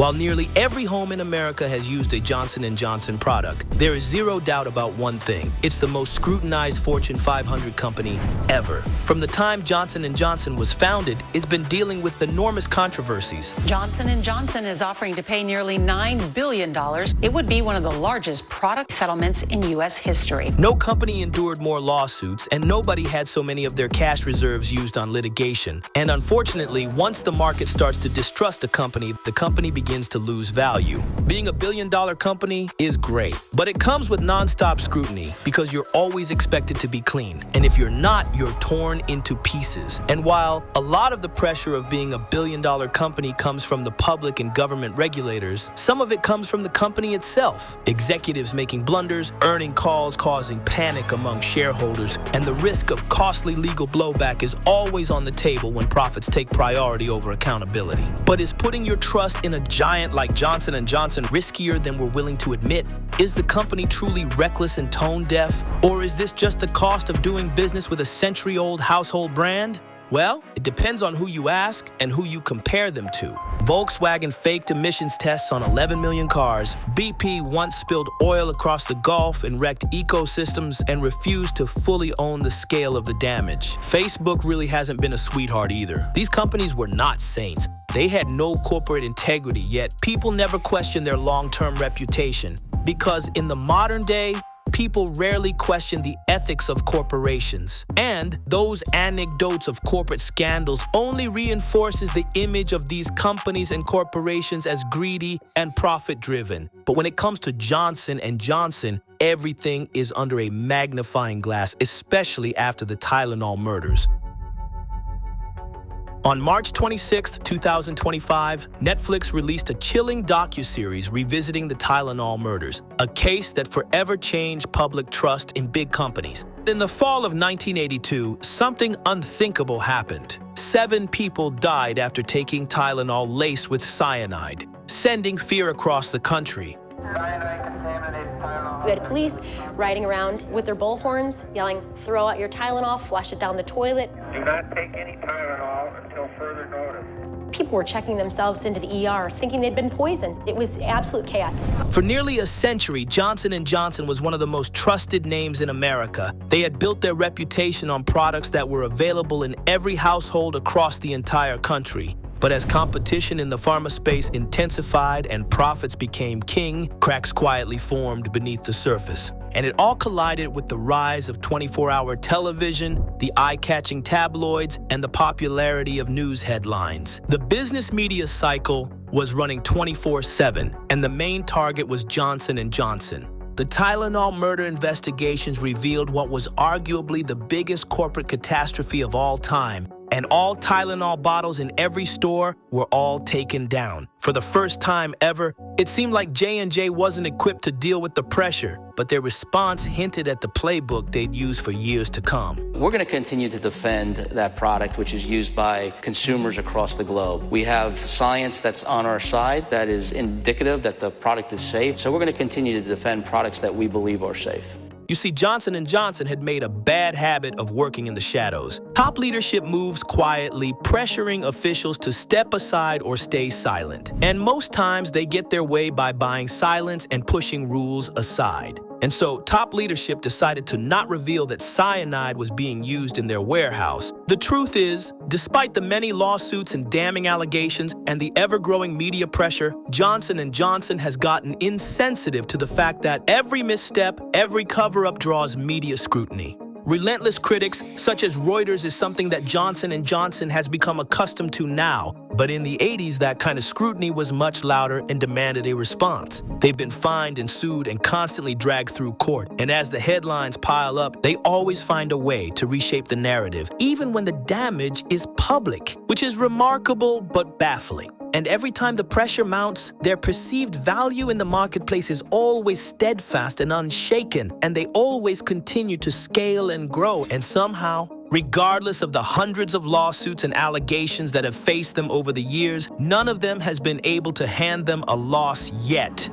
While nearly every home in America has used a Johnson & Johnson product, there is zero doubt about one thing. It's the most scrutinized Fortune 500 company ever. From the time Johnson & Johnson was founded, it's been dealing with enormous controversies. Johnson & Johnson is offering to pay nearly $9 billion. It would be one of the largest product settlements in U.S. history. No company endured more lawsuits, and nobody had so many of their cash reserves used on litigation. And unfortunately, once the market starts to distrust a company, the company begins to lose value. Being a billion-dollar company is great, but it comes with non-stop scrutiny because you're always expected to be clean. And if you're not, you're torn into pieces. And while a lot of the pressure of being a billion-dollar company comes from the public and government regulators, some of it comes from the company itself. Executives making blunders, earning calls causing panic among shareholders, and the risk of costly legal blowback is always on the table when profits take priority over accountability. But is putting your trust in a giant like Johnson & Johnson riskier than we're willing to admit? Is the company truly reckless and tone deaf? Or is this just the cost of doing business with a century-old household brand? Well, it depends on who you ask and who you compare them to. Volkswagen faked emissions tests on 11 million cars. BP once spilled oil across the Gulf and wrecked ecosystems and refused to fully own the scale of the damage. Facebook really hasn't been a sweetheart either. These companies were not saints. They had no corporate integrity, yet people never questioned their long-term reputation. Because in the modern day, people rarely question the ethics of corporations. And those anecdotes of corporate scandals only reinforces the image of these companies and corporations as greedy and profit-driven. But when it comes to Johnson & Johnson, everything is under a magnifying glass, especially after the Tylenol murders. On March 26, 2025, Netflix released a chilling docuseries revisiting the Tylenol murders, a case that forever changed public trust in big companies. In the fall of 1982, something unthinkable happened. 7 people died after taking Tylenol laced with cyanide, sending fear across the country. We had police riding around with their bullhorns, yelling, "Throw out your Tylenol, flush it down the toilet." Do not take any Tylenol until further notice. People were checking themselves into the ER, thinking they'd been poisoned. It was absolute chaos. For nearly a century, Johnson & Johnson was one of the most trusted names in America. They had built their reputation on products that were available in every household across the entire country. But as competition in the pharma space intensified and profits became king, cracks quietly formed beneath the surface. And it all collided with the rise of 24-hour television, the eye-catching tabloids, and the popularity of news headlines. The business media cycle was running 24/7, and the main target was Johnson & Johnson. The Tylenol murder investigations revealed what was arguably the biggest corporate catastrophe of all time. And all Tylenol bottles in every store were all taken down. For the first time ever, it seemed like J&J wasn't equipped to deal with the pressure, but their response hinted at the playbook they'd use for years to come. We're going to continue to defend that product, which is used by consumers across the globe. We have science that's on our side that is indicative that the product is safe, so we're going to continue to defend products that we believe are safe. You see, Johnson & Johnson had made a bad habit of working in the shadows. Top leadership moves quietly, pressuring officials to step aside or stay silent. And most times they get their way by buying silence and pushing rules aside. And so top leadership decided to not reveal that cyanide was being used in their warehouse. The truth is, despite the many lawsuits and damning allegations and the ever-growing media pressure, Johnson & Johnson has gotten insensitive to the fact that every misstep, every cover-up draws media scrutiny. Relentless critics, such as Reuters, is something that Johnson & Johnson has become accustomed to now. But in the 80s, that kind of scrutiny was much louder and demanded a response. They've been fined and sued and constantly dragged through court. And as the headlines pile up, they always find a way to reshape the narrative, even when the damage is public, which is remarkable but baffling. And every time the pressure mounts, their perceived value in the marketplace is always steadfast and unshaken, and they always continue to scale and grow. And somehow, regardless of the hundreds of lawsuits and allegations that have faced them over the years, none of them has been able to hand them a loss yet.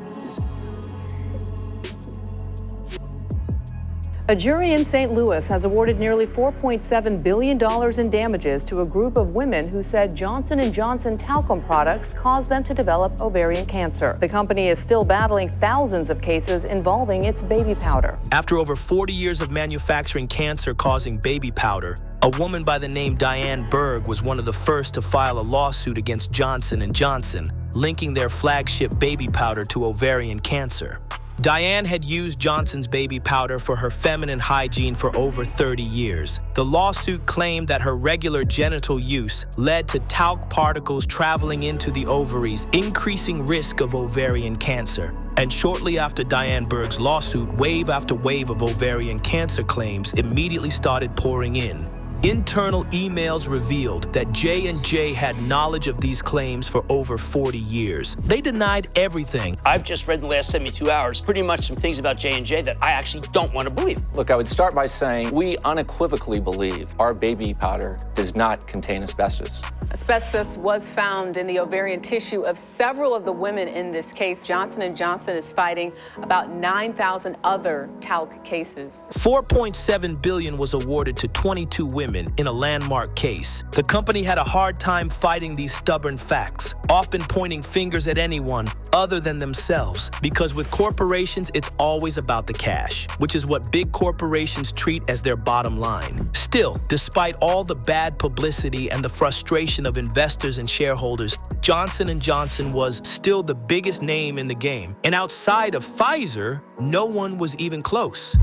A jury in St. Louis has awarded nearly $4.7 billion in damages to a group of women who said Johnson & Johnson talcum products caused them to develop ovarian cancer. The company is still battling thousands of cases involving its baby powder. After over 40 years of manufacturing cancer-causing baby powder, a woman by the name Diane Berg was one of the first to file a lawsuit against Johnson & Johnson, linking their flagship baby powder to ovarian cancer. Diane had used Johnson's baby powder for her feminine hygiene for over 30 years. The lawsuit claimed that her regular genital use led to talc particles traveling into the ovaries, increasing risk of ovarian cancer. And shortly after Diane Berg's lawsuit, wave after wave of ovarian cancer claims immediately started pouring in. Internal emails revealed that J&J had knowledge of these claims for over 40 years. They denied everything. I've just read in the last 72 hours pretty much some things about J&J that I actually don't want to believe. Look, I would start by saying we unequivocally believe our baby powder does not contain asbestos. Asbestos was found in the ovarian tissue of several of the women in this case. Johnson & Johnson is fighting about 9,000 other talc cases. $4.7 billion was awarded to 22 women in a landmark case. The company had a hard time fighting these stubborn facts, often pointing fingers at anyone other than themselves, because with corporations, it's always about the cash, which is what big corporations treat as their bottom line. Still, despite all the bad publicity and the frustration of investors and shareholders, Johnson & Johnson was still the biggest name in the game. And outside of Pfizer, no one was even close.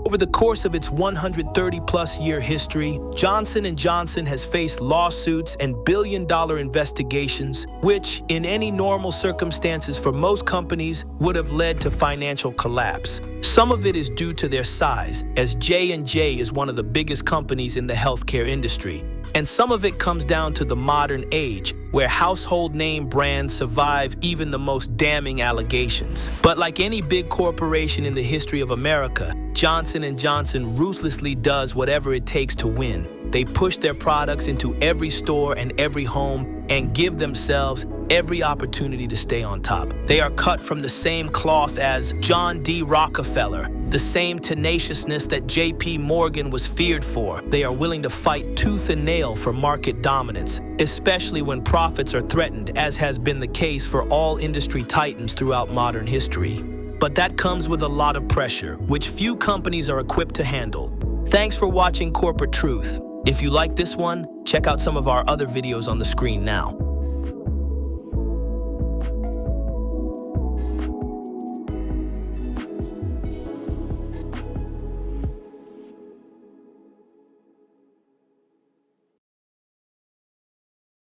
Over the course of its 130-plus year history, Johnson & Johnson has faced lawsuits and billion-dollar investigations, which, in any normal circumstances for most companies, would have led to financial collapse. Some of it is due to their size, as J&J is one of the biggest companies in the healthcare industry. And some of it comes down to the modern age, where household name brands survive even the most damning allegations. But like any big corporation in the history of America, Johnson & Johnson ruthlessly does whatever it takes to win. They push their products into every store and every home and give themselves every opportunity to stay on top. They are cut from the same cloth as John D. Rockefeller, the same tenaciousness that J.P. Morgan was feared for. They are willing to fight tooth and nail for market dominance, especially when profits are threatened, as has been the case for all industry titans throughout modern history. But that comes with a lot of pressure, which few companies are equipped to handle. Thanks for watching Corporate Truth. If you like this one, check out some of our other videos on the screen now.